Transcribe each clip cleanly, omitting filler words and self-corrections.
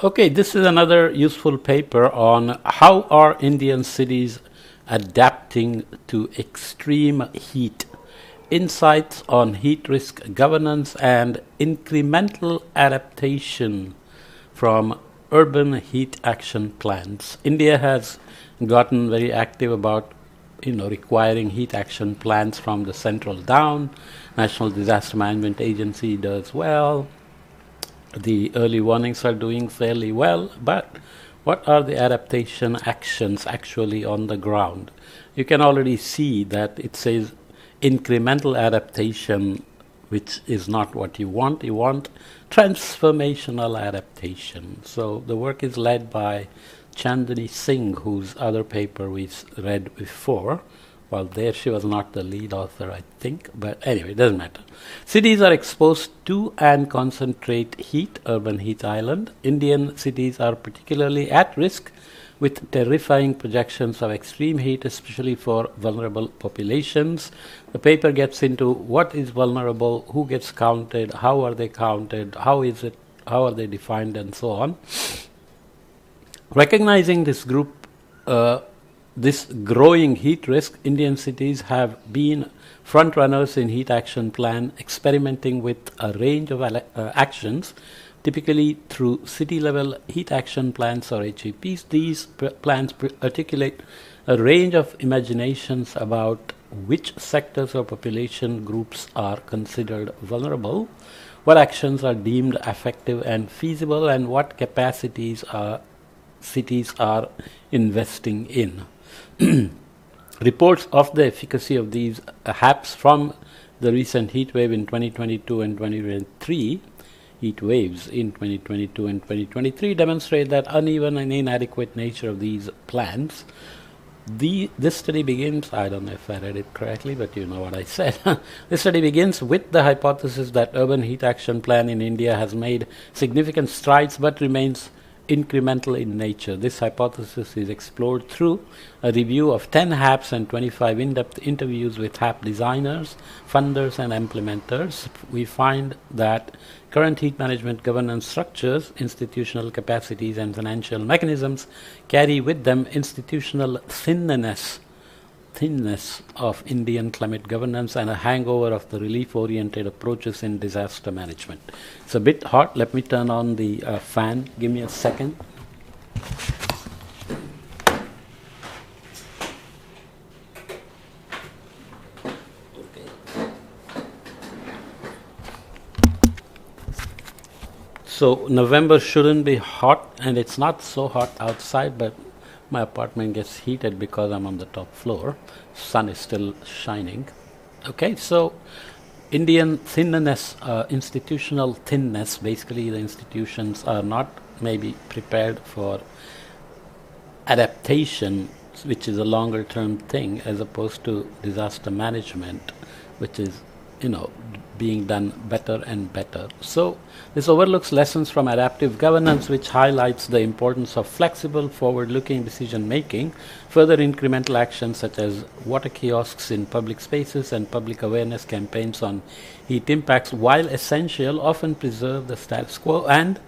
Okay, this is another useful paper on how are Indian cities adapting to extreme heat. Insights on heat risk governance and incremental adaptation from urban heat action plans. India has gotten very active about requiring heat action plans from the central down. National Disaster Management Agency does well. The early warnings are doing fairly well, but what are the adaptation actions actually on the ground? You can already see that it says incremental adaptation, which is not what you want. You want transformational adaptation. So the work is led by Chandni Singh, whose other paper we read before. Well, there she was not the lead author, I think, but anyway, it doesn't matter. Cities are exposed to and concentrate heat, urban heat island. Indian cities are particularly at risk with terrifying projections of extreme heat, especially for vulnerable populations. The paper gets into what is vulnerable, who gets counted, how are they counted, how are they defined, and so on. Recognizing this group, this growing heat risk, Indian cities have been front runners in heat action plan, experimenting with a range of actions, typically through city level heat action plans or HEPs. These plans articulate a range of imaginations about which sectors or population groups are considered vulnerable, what actions are deemed effective and feasible, and what capacities cities are investing in. Reports of the efficacy of these HAPs from the recent heat wave in 2022 and 2023, heat waves in 2022 and 2023, demonstrate that uneven and inadequate nature of these plans. This study begins, I don't know if I read it correctly, but you know what I said. This study begins with the hypothesis that urban heat action plan in India has made significant strides but remains incremental in nature. This hypothesis is explored through a review of 10 HAPs and 25 in-depth interviews with HAP designers, funders, and implementers. We find that current heat management governance structures, institutional capacities, and financial mechanisms carry with them institutional thinness of Indian climate governance and a hangover of the relief-oriented approaches in disaster management. It's a bit hot. Let me turn on the fan. Give me a second. So November shouldn't be hot, and it's not so hot outside, but my apartment gets heated because I'm on the top floor. Sun is still shining. Okay, so Indian thinness, institutional thinness, basically the institutions are not maybe prepared for adaptation, which is a longer term thing, as opposed to disaster management, which is being done better and better. So this overlooks lessons from adaptive governance, which highlights the importance of flexible, forward-looking decision-making. Further incremental actions such as water kiosks in public spaces and public awareness campaigns on heat impacts, while essential, often preserve the status quo and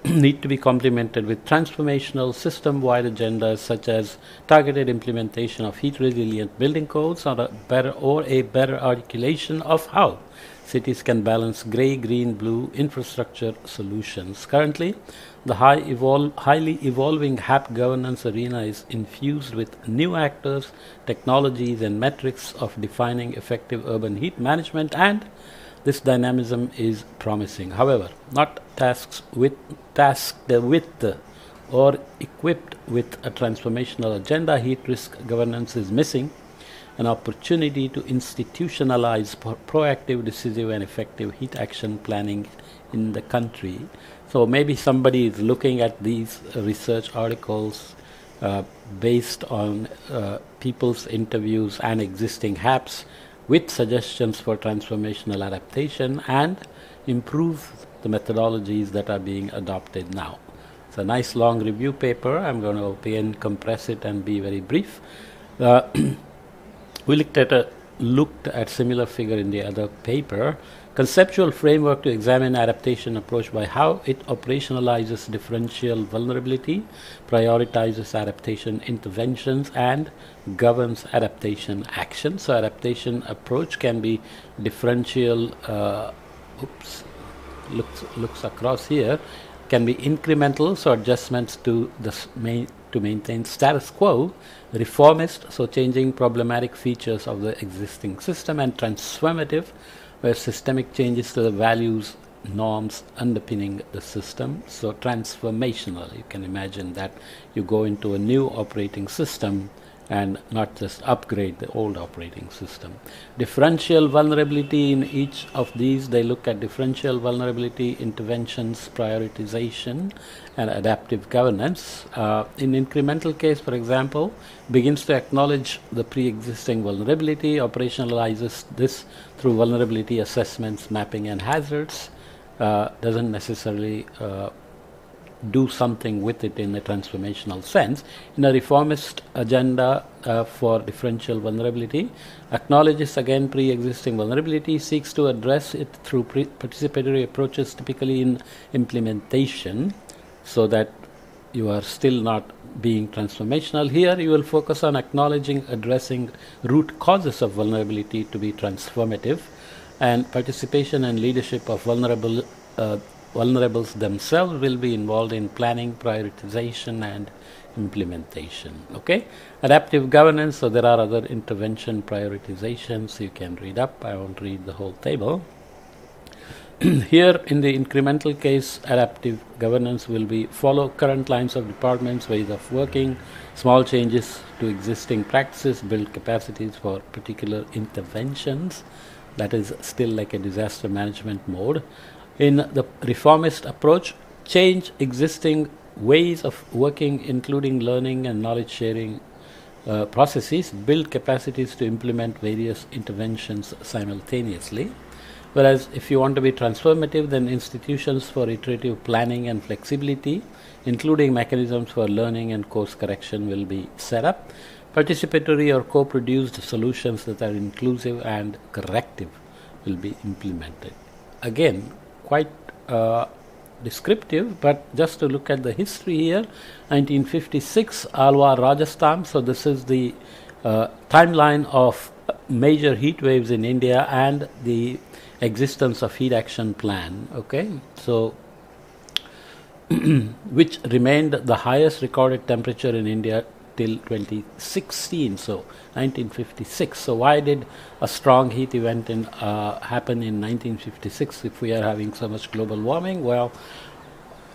need to be complemented with transformational system-wide agendas such as targeted implementation of heat-resilient building codes or a better articulation of how cities can balance grey, green, blue infrastructure solutions. Currently, the highly evolving HAP governance arena is infused with new actors, technologies, and metrics of defining effective urban heat management, and this dynamism is promising. However, not tasked with or equipped with a transformational agenda, heat risk governance is missing an opportunity to institutionalize proactive, decisive, and effective heat action planning in the country. So maybe somebody is looking at these research articles based on people's interviews and existing HAPs with suggestions for transformational adaptation and improve the methodologies that are being adopted now. It's a nice long review paper. I'm going to again compress it and be very brief. We looked at a looked at similar figure in the other paper. Conceptual framework to examine adaptation approach by how it operationalizes differential vulnerability, prioritizes adaptation interventions, and governs adaptation action. So adaptation approach can be differential, looks across here, can be incremental, so adjustments to to maintain status quo, reformist, so changing problematic features of the existing system, and transformative, where systemic changes to the values, norms underpinning the system. So transformational, you can imagine that you go into a new operating system and not just upgrade the old operating system. Differential vulnerability, in each of these they look at differential vulnerability, interventions, prioritization, and adaptive governance. In incremental case, for example, begins to acknowledge the pre-existing vulnerability, operationalizes this through vulnerability assessments, mapping, and hazards. Doesn't necessarily do something with it in a transformational sense. In a reformist agenda for differential vulnerability, acknowledges again pre-existing vulnerability, seeks to address it through participatory approaches, typically in implementation, so that you are still not being transformational. Here you will focus on acknowledging, addressing root causes of vulnerability to be transformative, and participation and leadership of vulnerables themselves will be involved in planning, prioritization, and implementation. Okay, adaptive governance. So there are other intervention prioritizations you can read up. I won't read the whole table. Here in the incremental case, adaptive governance will be follow current lines of departments, ways of working, small changes to existing practices, build capacities for particular interventions. That is still like a disaster management mode. In the reformist approach, change existing ways of working, including learning and knowledge sharing processes, build capacities to implement various interventions simultaneously. Whereas if you want to be transformative, then institutions for iterative planning and flexibility, including mechanisms for learning and course correction, will be set up. Participatory or co-produced solutions that are inclusive and corrective will be implemented. Again, quite descriptive, but just to look at the history here, 1956, Alwar, Rajasthan. So this is the timeline of major heat waves in India and the existence of heat action plan. Okay, so which remained the highest recorded temperature in India till 2016, so 1956. So why did a strong heat event happen in 1956 if we are having so much global warming? Well,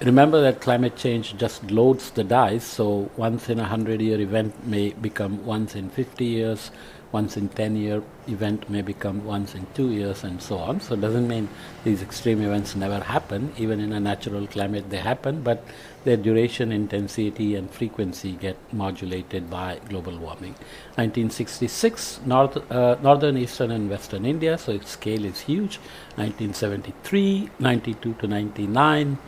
remember that climate change just loads the dice, so once in a 100-year event may become once in 50 years, once in 10-year event may become once in 2 years, and so on. So it doesn't mean these extreme events never happen. Even in a natural climate they happen, but their duration, intensity, and frequency get modulated by global warming. 1966, northern, eastern, and western India, so its scale is huge. 1973, 92 to 99,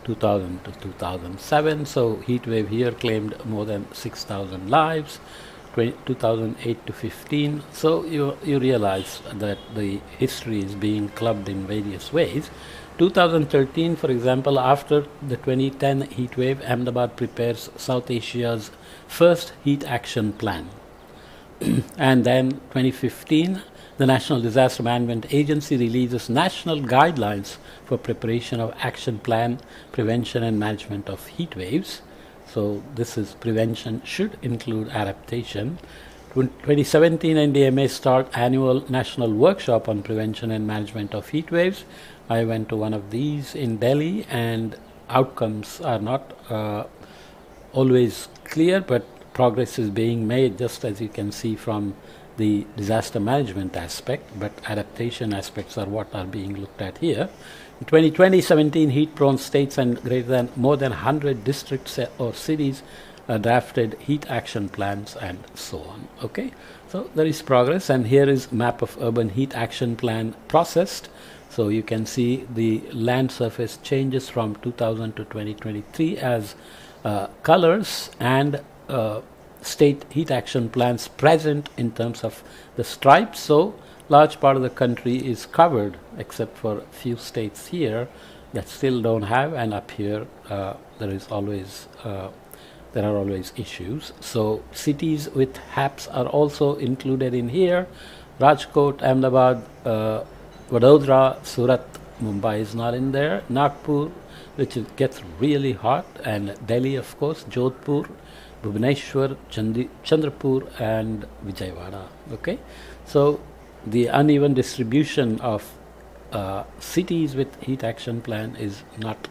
2000 to 2007, so heat wave here claimed more than 6,000 lives. 2008 to 15. So you realize that the history is being clubbed in various ways. 2013, for example, after the 2010 heat wave, Ahmedabad prepares South Asia's first heat action plan. And then 2015, the National Disaster Management Agency releases national guidelines for preparation of action plan, prevention and management of heat waves. So this is prevention should include adaptation. 2017, NDMA start annual national workshop on prevention and management of heat waves. I went to one of these in Delhi, and outcomes are not always clear, but progress is being made, just as you can see from the disaster management aspect, but adaptation aspects are what are being looked at here. In 2017, heat-prone states and more than 100 districts or cities drafted heat action plans and so on. Okay, so there is progress, and here is map of urban heat action plan processed. So you can see the land surface changes from 2000 to 2023 as colors, and state heat action plans present in terms of the stripes. So large part of the country is covered except for a few states here that still don't have, and up here there are always issues. So cities with HAPs are also included in here. Rajkot, Ahmedabad, Vadodara, Surat, Mumbai is not in there. Nagpur, which gets really hot, and Delhi, of course, Jodhpur, Bhubaneswar, Chandrapur, and Vijayawada. Okay, so the uneven distribution of cities with heat action plan is not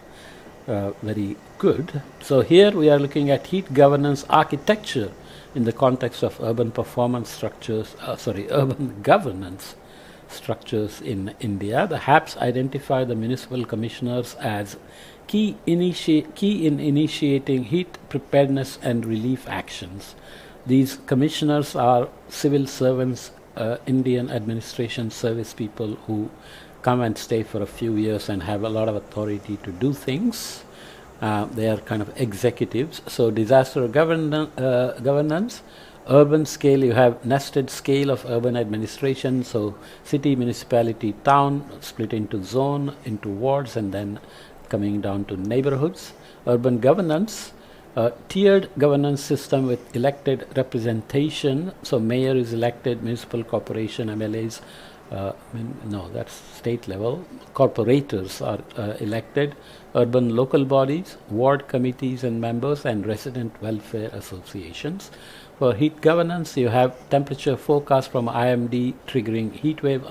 very good. So here we are looking at heat governance architecture in the context of urban performance structures, urban governance structures in India. The HAPs identify the municipal commissioners as key in initiating heat preparedness and relief actions. These commissioners are civil servants, Indian administration service people who come and stay for a few years and have a lot of authority to do things. They are kind of executives. So disaster governance, urban scale, you have nested scale of urban administration. So city, municipality, town, split into zone, into wards, and then coming down to neighborhoods. Urban governance, tiered governance system with elected representation. So mayor is elected, municipal corporation, MLAs, no, that's state level. Corporators are elected, urban local bodies, ward committees and members, and resident welfare associations. For heat governance, you have temperature forecast from IMD triggering heat wave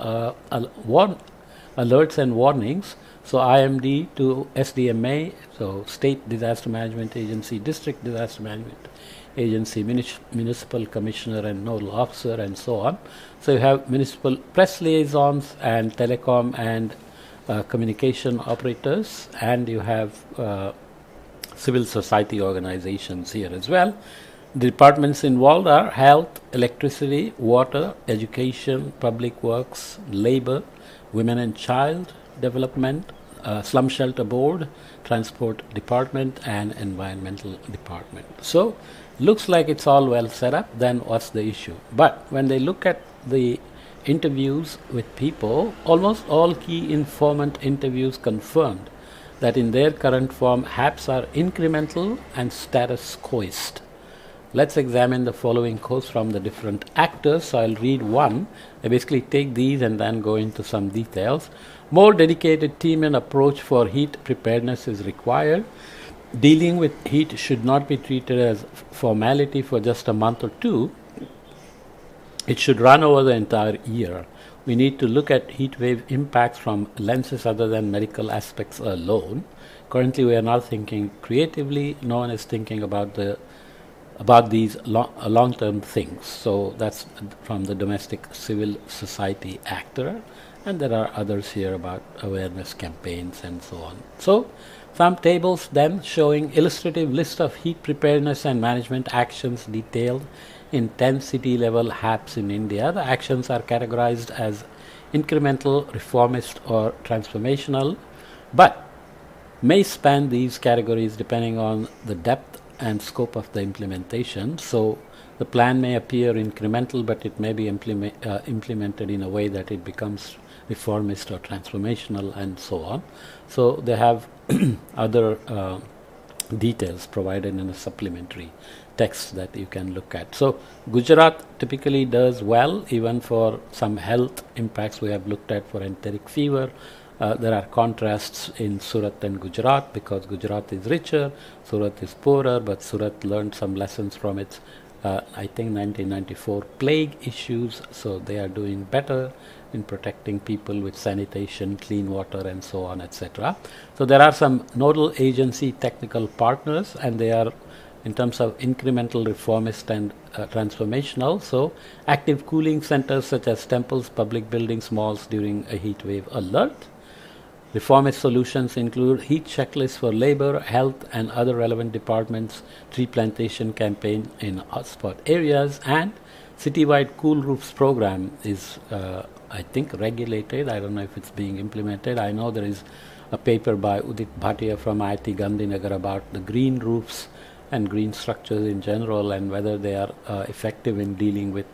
alerts and warnings. So IMD to SDMA, so State Disaster Management Agency, District Disaster Management Agency, Municipal Commissioner and Nodal Officer, and so on. So you have municipal press liaisons and telecom and communication operators, and you have civil society organizations here as well. The departments involved are health, electricity, water, education, public works, labor, women and child development, slum shelter board, transport department, and environmental department. So looks like it's all well set up. Then what's the issue? But when they look at the interviews with people, almost all key informant interviews confirmed that in their current form, HAPs are incremental and status quoist. Let's examine the following quotes from the different actors. So I'll read one. I basically take these and then go into some details. More dedicated team and approach for heat preparedness is required. Dealing with heat should not be treated as formality for just a month or two. It should run over the entire year. We need to look at heat wave impacts from lenses other than medical aspects alone. Currently, we are not thinking creatively. No one is thinking about these long-term things. So that's from the domestic civil society actor, and there are others here about awareness campaigns and so on. So some tables then showing illustrative list of heat preparedness and management actions detailed in 10 city level HAPs in India. The actions are categorized as incremental, reformist, or transformational, but may span these categories depending on the depth and scope of the implementation. So the plan may appear incremental, but it may be implemented in a way that it becomes reformist or transformational, and so on. So they have other details provided in a supplementary text that you can look at. So Gujarat typically does well, even for some health impacts we have looked at for enteric fever. There are contrasts in Surat and Gujarat because Gujarat is richer, Surat is poorer, but Surat learned some lessons from its, I think, 1994 plague issues, so they are doing better in protecting people with sanitation, clean water, and so on, etc. So there are some nodal agency technical partners, and they are in terms of incremental, reformist, and transformational. So active cooling centers such as temples, public buildings, malls during a heat wave alert. Reformist solutions include heat checklists for labor, health, and other relevant departments, tree plantation campaign in hotspot areas, and citywide cool roofs program is, I think, regulated. I don't know if it's being implemented. I know there is a paper by Udit Bhatia from IIT Gandhinagar about the green roofs and green structures in general, and whether they are effective in dealing with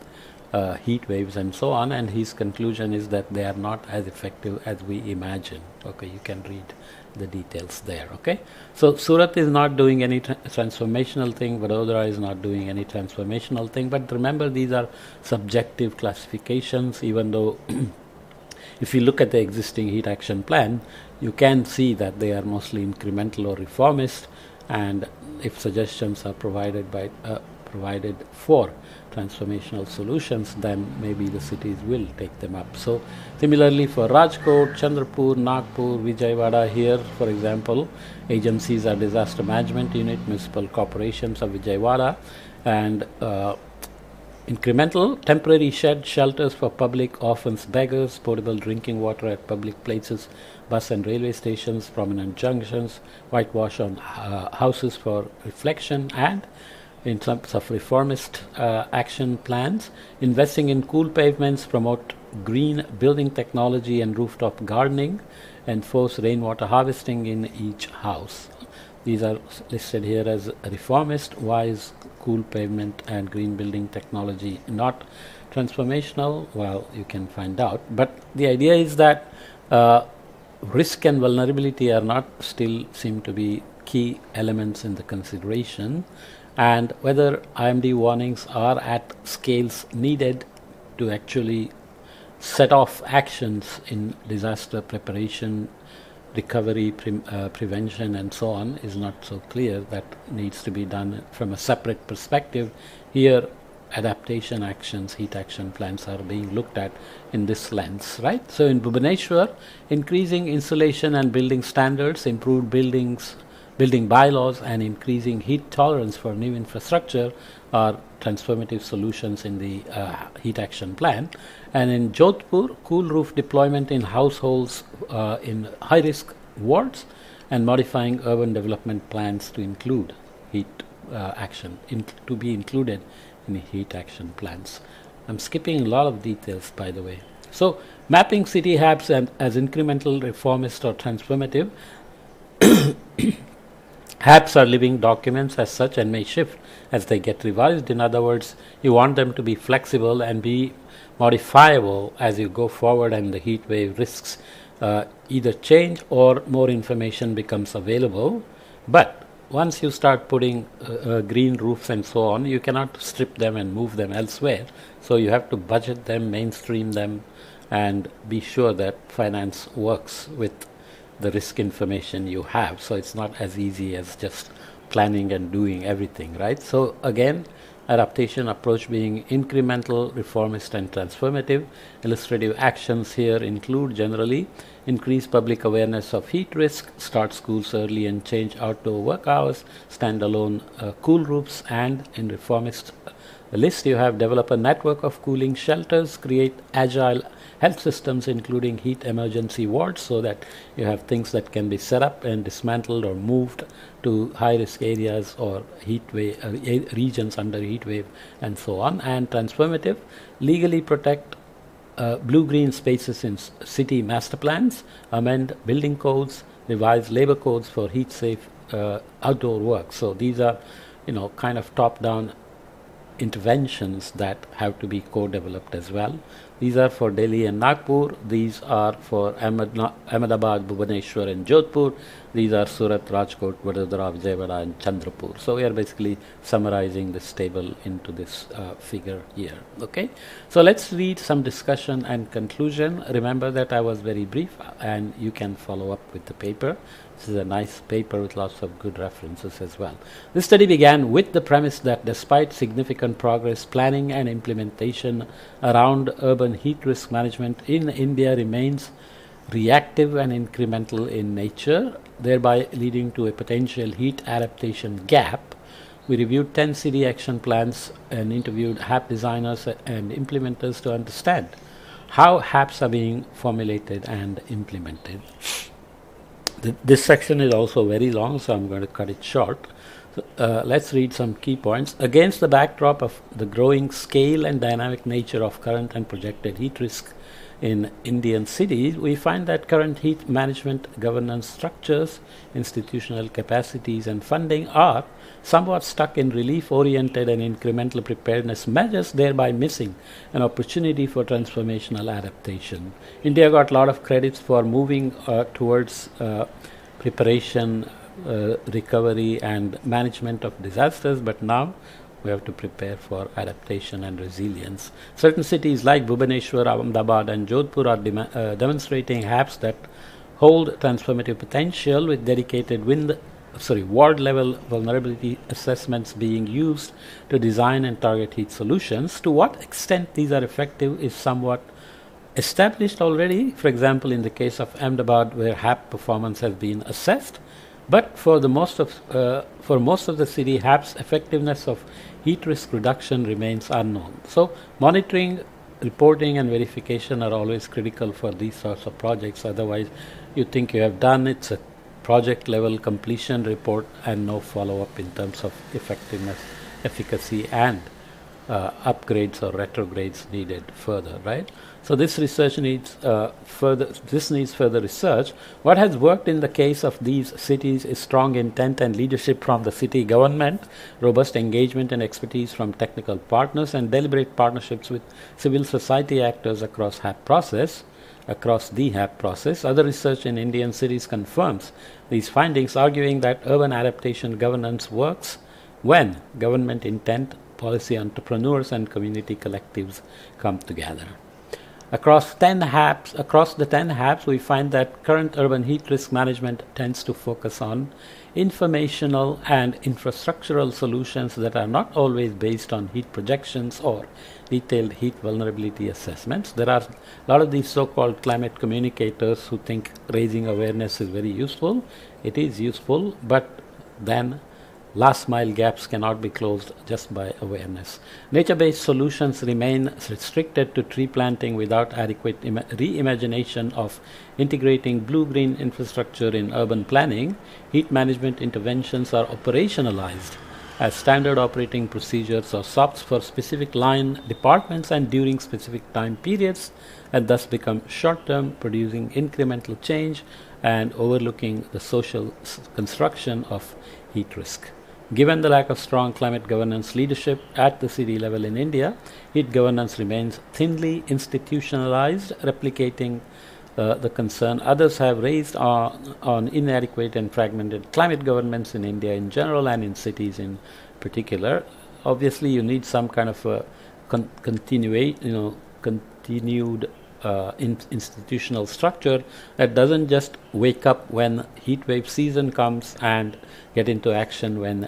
heat waves and so on. And his conclusion is that they are not as effective as we imagine. Okay, you can read the details there. Okay, so Surat is not doing any transformational thing, Vadodara is not doing any transformational thing, but remember, these are subjective classifications. Even though if you look at the existing heat action plan, you can see that they are mostly incremental or reformist, and if suggestions are provided for transformational solutions, then maybe the cities will take them up. So similarly for Rajkot, Chandrapur, Nagpur, Vijayawada, here for example, agencies are Disaster Management Unit, Municipal Corporations of Vijayawada, and Incremental, temporary shelters for public orphans, beggars, portable drinking water at public places, bus and railway stations, prominent junctions, whitewash on houses for reflection, and in terms of reformist action plans, investing in cool pavements, promote green building technology and rooftop gardening, enforce rainwater harvesting in each house. These are listed here as reformist. Why is cool pavement and green building technology not transformational? Well, you can find out. But the idea is that risk and vulnerability are not still seem to be key elements in the consideration, and whether IMD warnings are at scales needed to actually set off actions in disaster preparation, recovery, prevention, and so on is not so clear. That needs to be done from a separate perspective. Here, adaptation actions, heat action plans are being looked at in this lens, right? So in Bhubaneswar, increasing insulation and building standards, improved building bylaws, and increasing heat tolerance for new infrastructure are transformative solutions in the heat action plan. And in Jodhpur, cool roof deployment in households in high-risk wards, and modifying urban development plans to include heat action, to be included in heat action plans. I'm skipping a lot of details, by the way. So mapping city hubs as incremental, reformist, or transformative. HAPs are living documents as such and may shift as they get revised. In other words, you want them to be flexible and be modifiable as you go forward, and the heat wave risks either change or more information becomes available. But once you start putting green roofs and so on, you cannot strip them and move them elsewhere. So you have to budget them, mainstream them, and be sure that finance works with the risk information you have. So it's not as easy as just planning and doing everything, right? So again, adaptation approach being incremental, reformist, and transformative. Illustrative actions here include generally increase public awareness of heat risk, start schools early and change outdoor work hours, standalone cool roofs, and in reformist list you have develop a network of cooling shelters, create agile health systems including heat emergency wards, so that you have things that can be set up and dismantled or moved to high risk areas or heat wave regions under heat wave, and so on. And transformative, legally protect blue-green spaces in city master plans, amend building codes, revise labor codes for heat safe outdoor work. So these are, kind of top-down interventions that have to be co-developed as well. These are for Delhi and Nagpur. These are for Ahmedabad, Bhubaneswar, and Jodhpur. These are Surat, Rajkot, Vadodara, Vijayawada, and Chandrapur. So we are basically summarizing this table into this figure here. Okay. So let's read some discussion and conclusion. Remember that I was very brief, and you can follow up with the paper. This is a nice paper with lots of good references as well. This study began with the premise that despite significant progress, planning and implementation around urban heat risk management in India remains reactive and incremental in nature, thereby leading to a potential heat adaptation gap. We reviewed 10 city action plans and interviewed HAP designers and implementers to understand how HAPs are being formulated and implemented. This section is also very long, so I'm going to cut it short. So, let's read some key points. Against the backdrop of the growing scale and dynamic nature of current and projected heat risk in Indian cities, we find that current heat management governance structures, institutional capacities, and funding are somewhat stuck in relief-oriented and incremental preparedness measures, thereby missing an opportunity for transformational adaptation. India got a lot of credits for moving towards preparation, recovery, and management of disasters, but now we have to prepare for adaptation and resilience. Certain cities like Bhubaneswar, Ahmedabad, and Jodhpur are demonstrating hubs that hold transformative potential, with dedicated ward-level vulnerability assessments being used to design and target heat solutions. To what extent these are effective is somewhat established already. For example, in the case of Ahmedabad, where HAP performance has been assessed, but for most of the city, HAP's effectiveness of heat risk reduction remains unknown. So, monitoring, reporting, and verification are always critical for these sorts of projects. Otherwise, you think you have done it's a project level completion report and no follow up in terms of effectiveness, efficacy, and upgrades or retrogrades needed further, right? So this research needs further research. What has worked in the case of these cities is strong intent and leadership from the city government, robust engagement and expertise from technical partners, and deliberate partnerships with civil society actors across the HAP process. Other research in Indian cities confirms these findings, arguing that urban adaptation governance works when government intent, policy entrepreneurs, and community collectives come together. Across the 10 HAPs, we find that current urban heat risk management tends to focus on informational and infrastructural solutions that are not always based on heat projections or detailed heat vulnerability assessments. There are a lot of these so-called climate communicators who think raising awareness is very useful. It is useful, but then last mile gaps cannot be closed just by awareness. Nature-based solutions remain restricted to tree planting without adequate reimagination of integrating blue-green infrastructure in urban planning. Heat management interventions are operationalized as standard operating procedures or SOPs for specific line departments and during specific time periods, and thus become short-term, producing incremental change and overlooking the social construction of heat risk. Given the lack of strong climate governance leadership at the city level in India, heat governance remains thinly institutionalized, replicating the concern others have raised on inadequate and fragmented climate governments in India in general and in cities in particular. Obviously, you need some kind of a continued institutional structure that doesn't just wake up when heat wave season comes and get into action when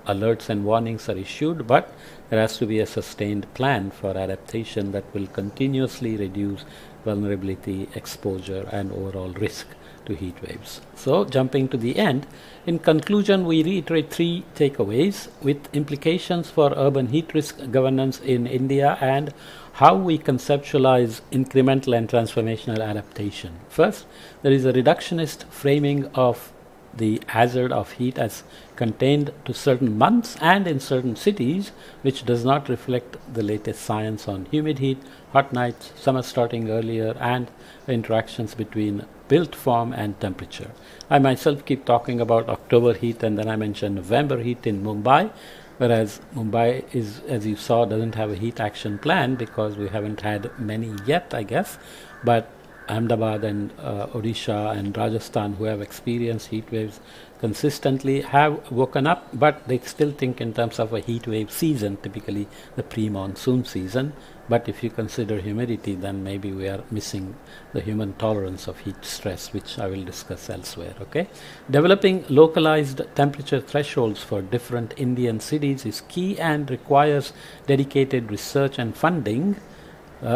alerts and warnings are issued, but there has to be a sustained plan for adaptation that will continuously reduce vulnerability, exposure, and overall risk to heat waves. So, jumping to the end, in conclusion, we reiterate 3 takeaways with implications for urban heat risk governance in India and how we conceptualize incremental and transformational adaptation. First, there is a reductionist framing of the hazard of heat as contained to certain months and in certain cities, which does not reflect the latest science on humid heat, hot nights, summer starting earlier, and the interactions between built form and temperature. I myself keep talking about October heat, and then I mentioned November heat in Mumbai, whereas Mumbai is, as you saw, doesn't have a heat action plan because we haven't had many yet, I guess, but Ahmedabad and Odisha and Rajasthan, who have experienced heat waves consistently, have woken up, but they still think in terms of a heat wave season, typically the pre-monsoon season. But if you consider humidity, then maybe we are missing the human tolerance of heat stress, which I will discuss elsewhere. Okay, developing localized temperature thresholds for different Indian cities is key and requires dedicated research and funding.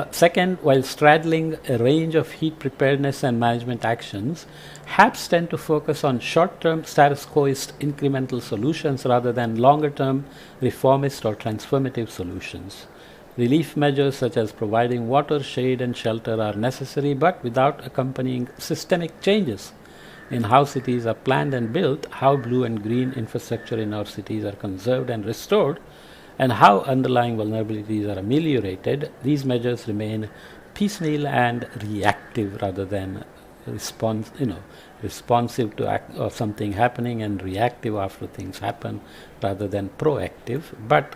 Second, while straddling a range of heat preparedness and management actions, HAPs tend to focus on short-term status quoist incremental solutions rather than longer-term reformist or transformative solutions. Relief measures such as providing water, shade, and shelter are necessary, but without accompanying systemic changes in how cities are planned and built, how blue and green infrastructure in our cities are conserved and restored, and how underlying vulnerabilities are ameliorated, these measures remain piecemeal and reactive rather than responsive to act or something happening and reactive after things happen rather than proactive. But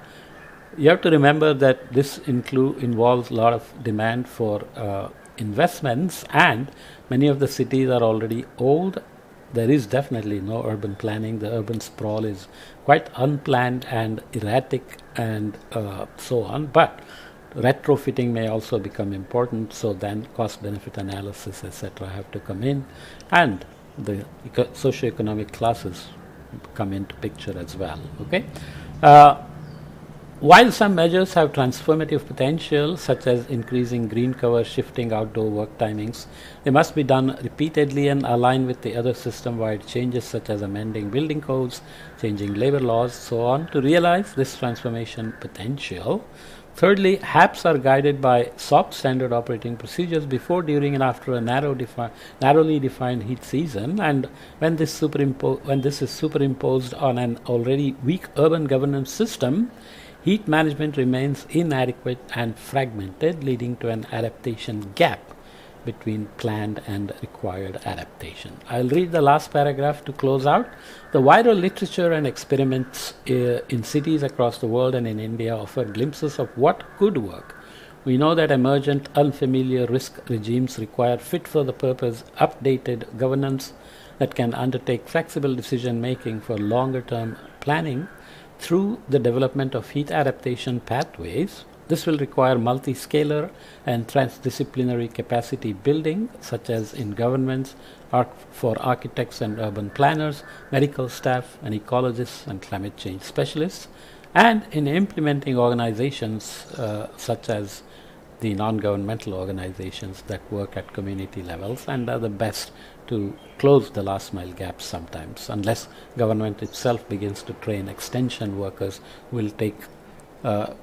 you have to remember that this involves a lot of demand for investments, and many of the cities are already old. There is definitely no urban planning. The urban sprawl is quite unplanned and erratic and so on. But retrofitting may also become important, so then cost benefit analysis, etc., have to come in, and the socioeconomic classes come into picture as well. Okay. While some measures have transformative potential, such as increasing green cover, shifting outdoor work timings, they must be done repeatedly and align with the other system-wide changes, such as amending building codes, changing labor laws, so on, to realize this transformation potential. Thirdly, HAPs are guided by SOP standard operating procedures before, during, and after a narrowly defined heat season. And when this is superimposed on an already weak urban governance system, heat management remains inadequate and fragmented, leading to an adaptation gap between planned and required adaptation. I'll read the last paragraph to close out. The wider literature and experiments in cities across the world and in India offer glimpses of what could work. We know that emergent, unfamiliar risk regimes require fit-for-the-purpose, updated governance that can undertake flexible decision-making for longer-term planning through the development of heat adaptation pathways. This will require multi-scalar and transdisciplinary capacity building, such as in governments, for architects and urban planners, medical staff and ecologists and climate change specialists, and in implementing organizations such as the non-governmental organizations that work at community levels and are the best to close the last mile gaps sometimes, unless government itself begins to train extension workers who will take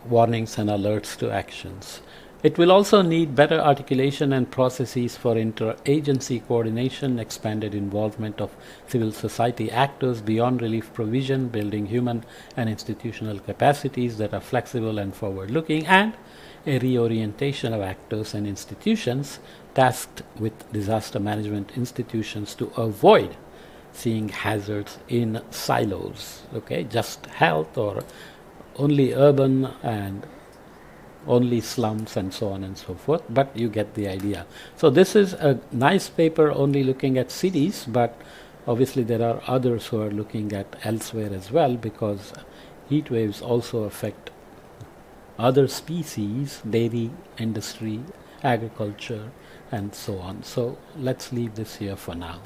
warnings and alerts to actions. It will also need better articulation and processes for inter-agency coordination, expanded involvement of civil society actors beyond relief provision, building human and institutional capacities that are flexible and forward-looking, and a reorientation of actors and institutions tasked with disaster management institutions to avoid seeing hazards in silos. Okay, just health or only urban and only slums and so on and so forth, but you get the idea. So this is a nice paper only looking at cities, but obviously there are others who are looking at elsewhere as well, because heat waves also affect other species, dairy industry, agriculture and so on. So let's leave this here for now.